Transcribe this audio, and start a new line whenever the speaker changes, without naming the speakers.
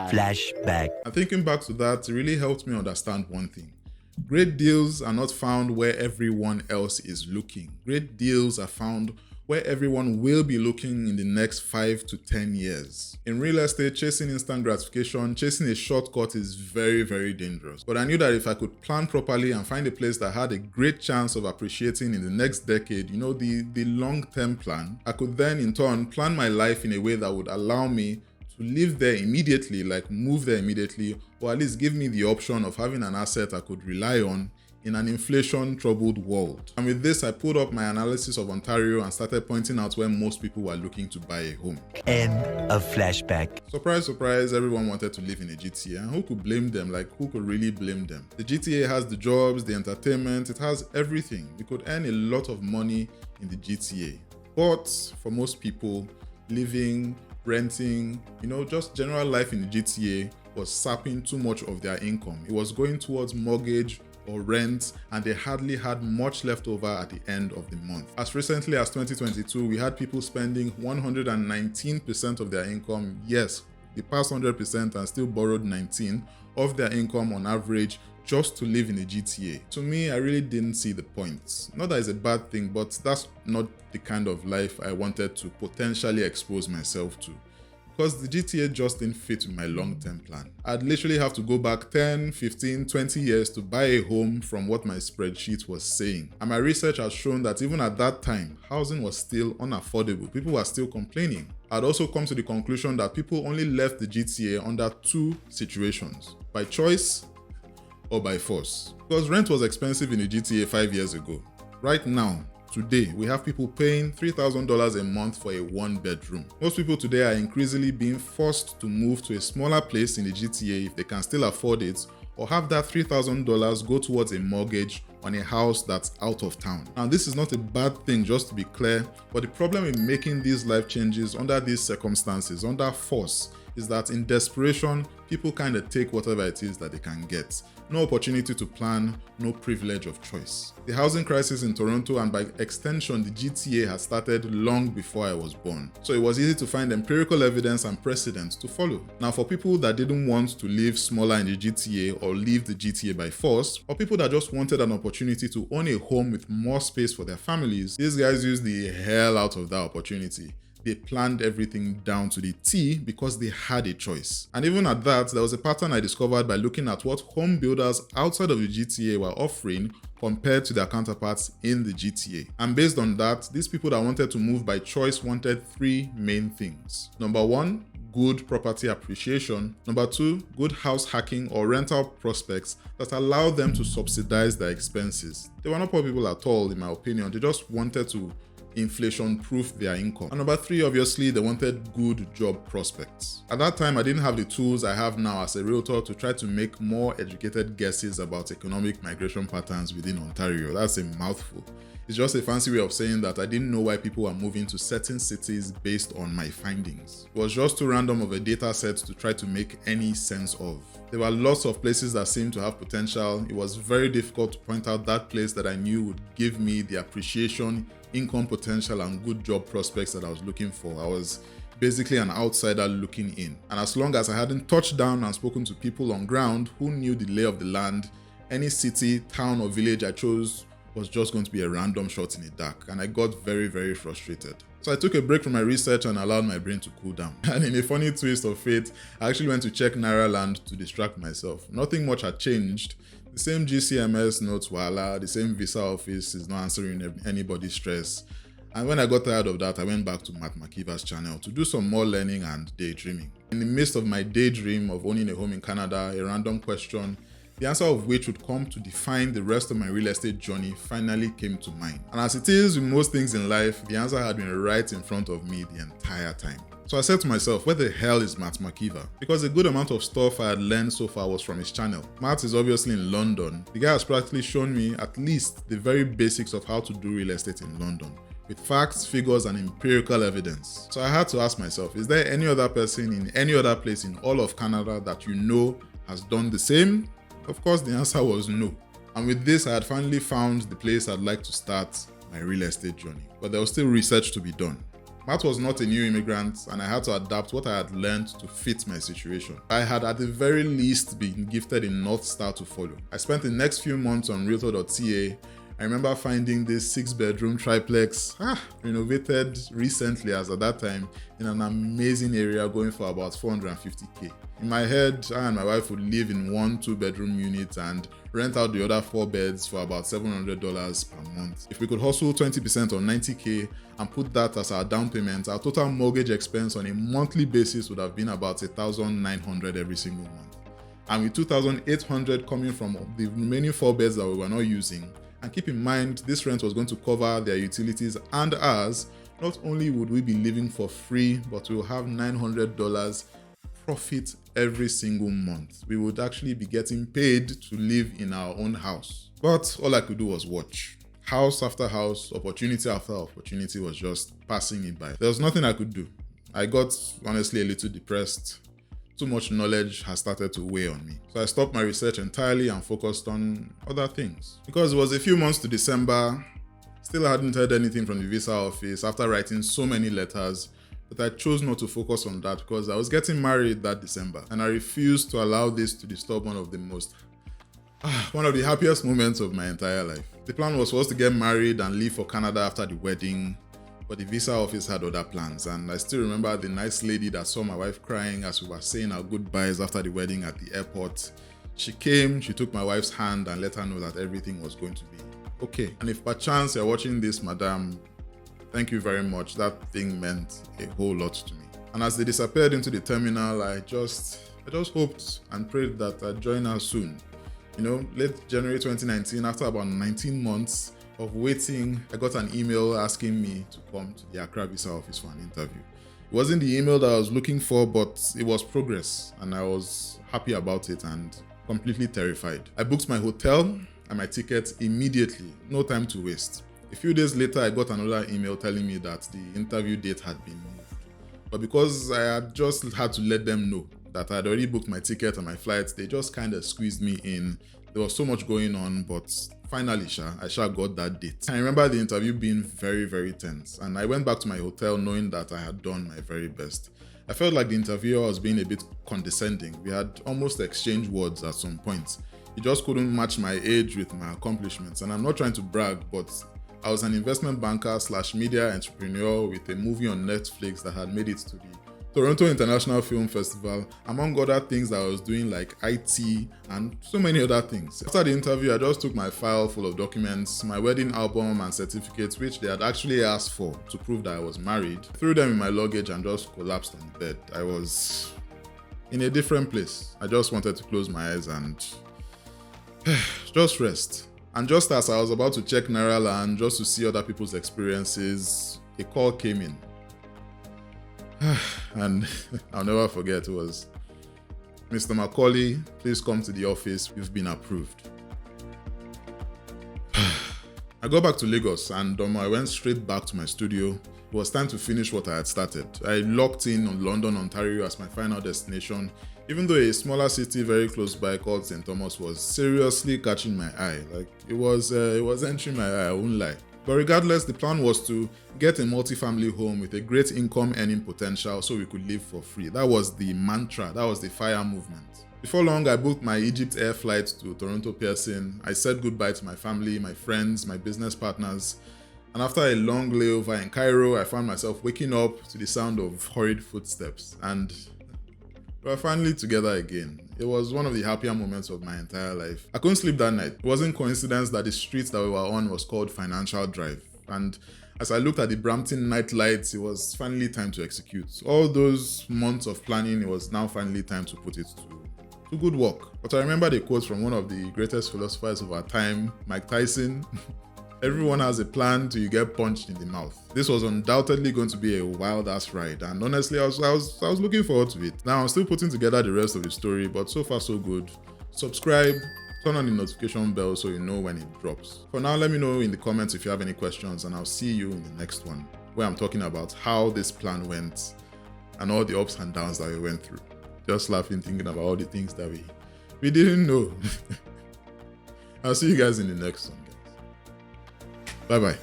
flashback.
And thinking back to that, it really helped me understand one thing. Great deals are not found where everyone else is looking. Great deals are found where everyone will be looking in the next 5 to 10 years. In real estate, chasing instant gratification, chasing a shortcut is very, very dangerous. But I knew that if I could plan properly and find a place that had a great chance of appreciating in the next decade, the long-term plan, I could then in turn plan my life in a way that would allow me to live there immediately, like move there immediately, or at least give me the option of having an asset I could rely on in an inflation-troubled world. And with this, I pulled up my analysis of Ontario and started pointing out where most people were looking to buy a home.
End of flashback.
Surprise, surprise, everyone wanted to live in a GTA. And who could blame them? Who could really blame them? The GTA has the jobs, the entertainment, it has everything. You could earn a lot of money in the GTA. But for most people, living, renting, just general life in the GTA was sapping too much of their income. It was going towards mortgage or rent, and they hardly had much left over at the end of the month. As recently as 2022, we had people spending 119% of their income, yes, they passed 100% and still borrowed 19% of their income on average just to live in the GTA. To me, I really didn't see the point. Not that it's a bad thing, but that's not the kind of life I wanted to potentially expose myself to. Because the GTA just didn't fit with my long-term plan. I'd literally have to go back 10, 15, 20 years to buy a home from what my spreadsheet was saying. And my research has shown that even at that time, housing was still unaffordable. People were still complaining. I'd also come to the conclusion that people only left the GTA under two situations: by choice or by force. Because rent was expensive in the GTA 5 years ago. Right now, today, we have people paying $3,000 a month for a one-bedroom. Most people today are increasingly being forced to move to a smaller place in the GTA if they can still afford it, or have that $3,000 go towards a mortgage on a house that's out of town. Now, this is not a bad thing, just to be clear, but the problem in making these life changes under these circumstances, under force, is that in desperation, people kind of take whatever it is that they can get. No opportunity to plan, no privilege of choice. The housing crisis in Toronto, and by extension the GTA, had started long before I was born. So it was easy to find empirical evidence and precedent to follow. Now, for people that didn't want to live smaller in the GTA or leave the GTA by force, or people that just wanted an opportunity to own a home with more space for their families, these guys used the hell out of that opportunity. They planned everything down to the T because they had a choice. And even at that, there was a pattern I discovered by looking at what home builders outside of the GTA were offering compared to their counterparts in the GTA. And based on that, these people that wanted to move by choice wanted three main things. Number one, good property appreciation. Number two, good house hacking or rental prospects that allow them to subsidize their expenses. They were not poor people at all, in my opinion. They just wanted to inflation-proof their income. And number three, obviously, they wanted good job prospects. At that time, I didn't have the tools I have now as a realtor to try to make more educated guesses about economic migration patterns within Ontario. That's a mouthful. It's just a fancy way of saying that I didn't know why people were moving to certain cities based on my findings. It was just too random of a data set to try to make any sense of. There were lots of places that seemed to have potential. It was very difficult to point out that place that I knew would give me the appreciation, income potential, and good job prospects that I was looking for. I was basically an outsider looking in. And as long as I hadn't touched down and spoken to people on ground who knew the lay of the land, any city, town, or village I chose was just going to be a random shot in the dark, and I got very, very frustrated. So I took a break from my research and allowed my brain to cool down. And in a funny twist of fate, I actually went to check Naira Land to distract myself. Nothing much had changed. The same GCMS notes wala, the same visa office is not answering anybody's stress. And when I got tired of that, I went back to Matt Makiva's channel to do some more learning and daydreaming. In the midst of my daydream of owning a home in Canada, a random question, the answer of which would come to define the rest of my real estate journey, finally came to mind. And as it is with most things in life, the answer had been right in front of me the entire time. So I said to myself, where the hell is Matt Makiva? Because a good amount of stuff I had learned so far was from his channel. Matt is obviously in London. The guy has practically shown me at least the very basics of how to do real estate in London, with facts, figures, and empirical evidence. So I had to ask myself, is there any other person in any other place in all of Canada that you know has done the same? Of course, the answer was no. And with this, I had finally found the place I'd like to start my real estate journey. But there was still research to be done. Matt was not a new immigrant, and I had to adapt what I had learned to fit my situation. I had at the very least been gifted a North Star to follow. I spent the next few months on Realtor.ca. I remember finding this 6-bedroom triplex, renovated recently as at that time, in an amazing area going for about 450k. In my head, I and my wife would live in one 2-bedroom unit and rent out the other 4 beds for about $700 per month. If we could hustle 20% on 90k and put that as our down payment, our total mortgage expense on a monthly basis would have been about $1,900 every single month. And with $2,800 coming from the remaining 4 beds that we were not using, and keep in mind, this rent was going to cover their utilities and ours. Not only would we be living for free, but we will have $900 profit every single month. We would actually be getting paid to live in our own house. But all I could do was watch. House after house, opportunity after opportunity was just passing me by. There was nothing I could do. I got honestly a little depressed. Too much knowledge has started to weigh on me. So I stopped my research entirely and focused on other things. Because it was a few months to December, still hadn't heard anything from the visa office after writing so many letters, but I chose not to focus on that because I was getting married that December and I refused to allow this to disturb one of the happiest moments of my entire life. The plan was for us to get married and leave for Canada after the wedding, but the visa office had other plans, and I still remember the nice lady that saw my wife crying as we were saying our goodbyes after the wedding at the airport. She came, she took my wife's hand and let her know that everything was going to be okay. And if perchance you're watching this, madam, thank you very much. That thing meant a whole lot to me. And as they disappeared into the terminal, I just hoped and prayed that I'd join her soon. Late January 2019, after about 19 months of waiting, I got an email asking me to come to the Accra visa office for an interview. It wasn't the email that I was looking for, but it was progress, and I was happy about it and completely terrified. I booked my hotel and my tickets immediately, no time to waste. A few days later, I got another email telling me that the interview date had been moved. But because I had just had to let them know that I had already booked my ticket and my flights, they just kind of squeezed me in. There was so much going on, but finally, I got that date. I remember the interview being very, very tense, and I went back to my hotel knowing that I had done my very best. I felt like the interviewer was being a bit condescending. We had almost exchanged words at some point. He just couldn't match my age with my accomplishments, and I'm not trying to brag, but I was an investment banker / media entrepreneur with a movie on Netflix that had made it to the Toronto International Film Festival, among other things that I was doing like IT and so many other things. After the interview, I just took my file full of documents, my wedding album and certificates, which they had actually asked for to prove that I was married, threw them in my luggage and just collapsed on the bed. I was in a different place. I just wanted to close my eyes and just rest. And just as I was about to check Nairaland just to see other people's experiences, a call came in. And I'll never forget, it was, "Mr. Macaulay, please come to the office. You've been approved." I got back to Lagos and I went straight back to my studio. It was time to finish what I had started. I locked in on London, Ontario as my final destination, even though a smaller city very close by called St. Thomas was seriously catching my eye. Like it was entering my eye, I won't lie. But regardless, the plan was to get a multi-family home with a great income earning potential so we could live for free. That was the mantra, that was the fire movement. Before long, I booked my Egypt Air flight to Toronto Pearson. I said goodbye to my family, my friends, my business partners. And after a long layover in Cairo, I found myself waking up to the sound of hurried footsteps. And we were finally together again. It was one of the happier moments of my entire life. I couldn't sleep that night. It wasn't coincidence that the street that we were on was called Financial Drive. And as I looked at the Brampton night lights, it was finally time to execute. All those months of planning, it was now finally time to put it to good work. But I remember the quote from one of the greatest philosophers of our time, Mike Tyson. Everyone has a plan till you get punched in the mouth. This was undoubtedly going to be a wild-ass ride, and honestly, I was looking forward to it. Now, I'm still putting together the rest of the story, but so far so good. Subscribe, turn on the notification bell so you know when it drops. For now, let me know in the comments if you have any questions, and I'll see you in the next one, where I'm talking about how this plan went and all the ups and downs that we went through. Just laughing, thinking about all the things that we didn't know. I'll see you guys in the next one. Bye-bye.